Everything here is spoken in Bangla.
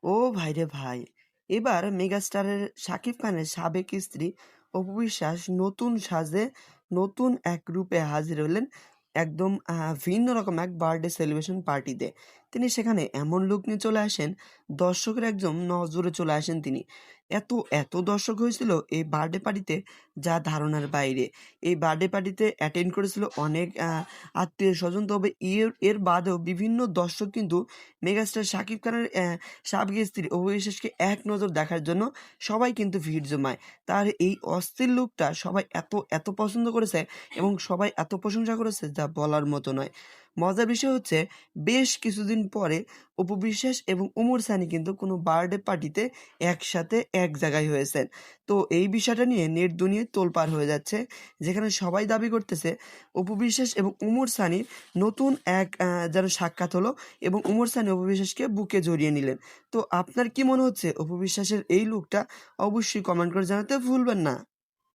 ও ভাই রে ভাই! এবার মেগাস্টারের শাকিব খানের সাবেক স্ত্রী অপু বিশ্বাস নতুন সাজে নতুন এক রূপে হাজির হলেন একদম ভিন্ন রকম এক বার্থডে সেলিব্রেশন পার্টিতে। তিনি সেখানে এমন লুক নিয়ে চলে আসেন, দর্শকের একদম নজরে চলে আসেন তিনি। এত দর্শক হয়েছিল এই বার্থডে পার্টিতে যা ধারণার বাইরে। এই বার্থডে পার্টিতে অ্যাটেন্ড করেছিল অনেক আত্মীয়স্বজন। তবে এর বাদেও বিভিন্ন দর্শক কিন্তু মেগাস্টার শাকিব খানের সাবেক স্ত্রী অপু বিশ্বাসকে এক নজর দেখার জন্য সবাই কিন্তু ভিড় জমায়। তার এই অস্থির লুকটা সবাই এত পছন্দ করেছে এবং সবাই এত প্রশংসা করেছে যা বলার মতো নয়। মজার বিষয় হচ্ছে বেশ কিছুদিন পরে অপু বিশ্বাস এবং ওমর সানি কিন্তু কোনো বার্থডে পার্টিতে একসাথে এক জায়গায় হয়েছেন। তো এই বিষয়টা নিয়ে নেট দুনিয়ায় তোলপাড় হয়ে যাচ্ছে। যেখানে সবাই দাবি করতেছে অপু বিশ্বাস এবং ওমর সানির নতুন এক যেন সাক্ষাৎ হলো এবং ওমর সানি অপু বিশ্বাসকে বুকে জড়িয়ে নিলেন। তো আপনার কি মনে হচ্ছে অপু বিশ্বাসের এই লুকটা? অবশ্যই কমেন্ট করে জানাতে ভুলবেন না।